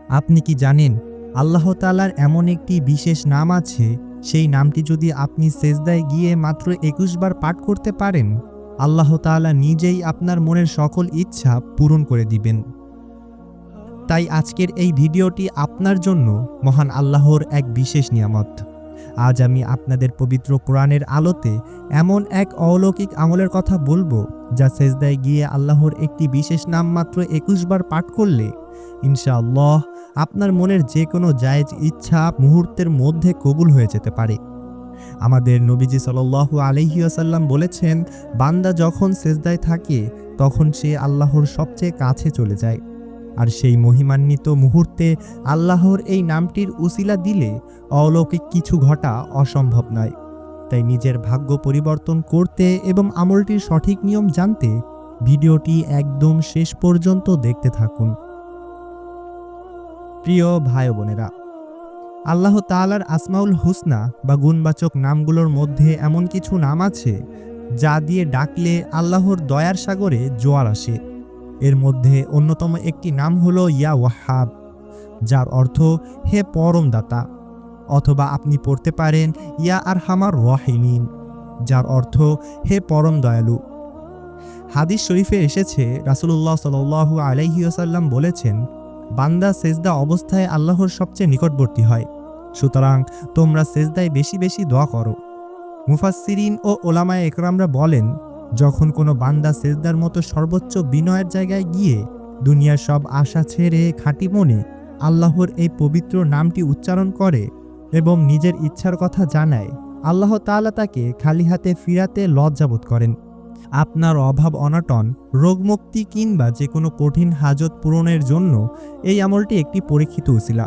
আপনি কি জানেন আল্লাহ তাআলার এমন একটি বিশেষ নাম আছে, সেই নামটি যদি আপনি সেজদায় গিয়ে মাত্র ২১ বার পাঠ করতে পারেন, আল্লাহ তাআলা নিজেই আপনার মনের সকল ইচ্ছা পূরণ করে দিবেন। তাই আজকের এই ভিডিওটি আপনার জন্য মহান আল্লাহর এক বিশেষ নিয়ামত। আজ আমি আপনাদের পবিত্র কোরআনের আলোতে এমন এক অলৌকিক আমলের কথা বলবো, যা সেজদায় গিয়ে আল্লাহর একটি বিশেষ নাম মাত্র ২১ বার পাঠ করলে ইনশাআল্লাহ আপনার মনের যে কোনো জায়েজ ইচ্ছা মুহূর্তের মধ্যে কবুল হয়ে যেতে পারে। আমাদের নবীজি সাল্লাল্লাহু আলাইহি ওয়াসাল্লাম বলেছেন, বান্দা যখন সেজদায় থাকে তখন সে আল্লাহর সবচেয়ে কাছে চলে যায়। আর সেই মহিমান্বিত মুহূর্তে আল্লাহর এই নামটির উসিলা দিলে অলৌকিক কিছু ঘটা অসম্ভব নয়। তাই নিজের ভাগ্য পরিবর্তন করতে এবং আমলটির সঠিক নিয়ম জানতে ভিডিওটি একদম শেষ পর্যন্ত দেখতে থাকুন। প্রিয় ভাই বোনেরা, আল্লাহ তাআলার আসমাউল হুসনা বা গুণবাচক নামগুলোর মধ্যে এমন কিছু নাম আছে যা দিয়ে ডাকলে আল্লাহর দয়ার সাগরে জোয়ার আসে। এর মধ্যে অন্যতম একটি নাম হলো ইয়া ওয়াহাব, যার অর্থ হে পরম দাতা, অথবা আপনি পড়তে পারেন ইয়া আরহামার রাহিমিন, যার অর্থ হে পরম দয়ালু। হাদিস শরীফে এসেছে, রাসূলুল্লাহ সাল্লাল্লাহু আলাইহি ওয়াসাল্লাম বলেছেন, বান্দা সেজদা অবস্থায় আল্লাহর সবচেয়ে নিকটবর্তী হয়, সুতরাং তোমরা সেজদায় বেশি বেশি দোয়া করো। মুফাসসিরিন ও ওলামায়ে একরামরা বলেন, যখন কোনো বান্দা সেজদার মতো সর্বোচ্চ বিনয়ের জায়গায় গিয়ে দুনিয়ার সব আশা ছেড়ে খাঁটি মনে আল্লাহর এই পবিত্র নামটি উচ্চারণ করে এবং নিজের ইচ্ছার কথা জানায়, আল্লাহ তাআলা তাকে খালি হাতে ফিরাতে লজ্জাবোধ করেন। আপনার অভাব অনটন, রোগমুক্তি কিংবা যে কোনো কঠিন হাজত পূরণের জন্য এই আমলটি একটি পরীক্ষিত উসিলা।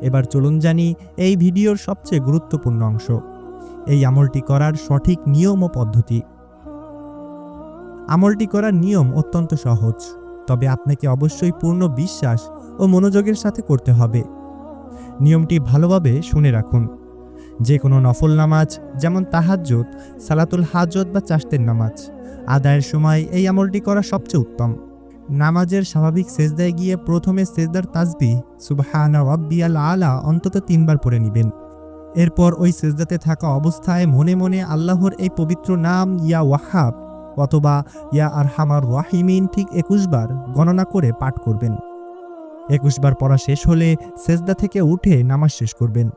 এবার চলুন জানি এই ভিডিওর সবচেয়ে গুরুত্বপূর্ণ অংশ, এই আমলটি করার সঠিক নিয়ম ও পদ্ধতি। আমলটি করার নিয়ম অত্যন্ত সহজ, তবে আপনাকে অবশ্যই পূর্ণ বিশ্বাস ও মনোযোগের সাথে করতে হবে। নিয়মটি ভালোভাবে শুনে রাখুন। যে কোনো নফল নামাজ, যেমন তাহাজ্জুদ, সালাতুল হাজত বা চাশতের নামাজ আদায়ের সময় এই আমলটি করা সবচেয়ে উত্তম। নামাজের স্বাভাবিক সেজদায় গিয়ে প্রথমে সেজদার তাসবিহ সুবহানা রাব্বিয়াল আলা অন্তত ৩ বার পড়ে নেবেন। এরপর ওই সেজদাতে থাকা অবস্থায় মনে মনে আল্লাহর এই পবিত্র নাম ইয়া ওয়াহাব অথবা ইয়া আরহামার রাহিমিন ঠিক ২১ বার গণনা করে পাঠ করবেন। ২১ বার পড়া শেষ হলে সেজদা থেকে উঠে নামাজ শেষ করবেন।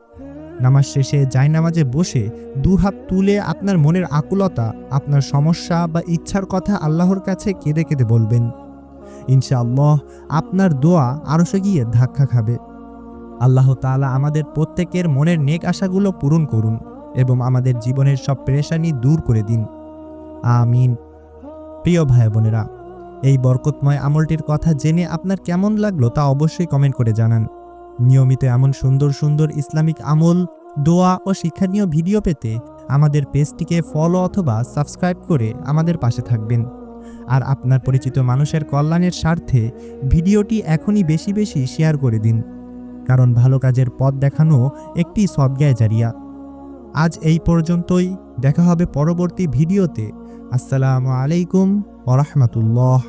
নামাজ শেষে জায়নামাজে বসে ২ হাত তুলে আপনার মনের আকুলতা, আপনার সমস্যা বা ইচ্ছার কথা আল্লাহর কাছে কেঁদে কেঁদে বলবেন। ইনশাআল্লাহ আপনার দোয়া আরশে গিয়ে ধাক্কা খাবে। আল্লাহ তাআলা আমাদের প্রত্যেকের মনের নেক আশাগুলো পূরণ করুন এবং আমাদের জীবনের সব পেরেশানি দূর করে দিন, আমিন। প্রিয় ভাই বোনেরা, এই বরকতময় আমলটির কথা জেনে আপনার কেমন লাগলো তা অবশ্যই কমেন্ট করে জানান। নিয়মিত এমন সুন্দর সুন্দর ইসলামিক আমল, দোয়া ও শিক্ষণীয় ভিডিও পেতে আমাদের পেজটিকে ফলো অথবা সাবস্ক্রাইব করে আমাদের পাশে থাকবেন। আর আপনার পরিচিত মানুষের কল্যাণের স্বার্থে ভিডিওটি এখনই বেশি বেশি শেয়ার করে দিন, কারণ ভালো কাজের পথ দেখানো একটি সদকায়ে জারিয়া। আজ এই পর্যন্তই, দেখা হবে পরবর্তী ভিডিওতে। আসসালামু আলাইকুম ওয়া রাহমাতুল্লাহ।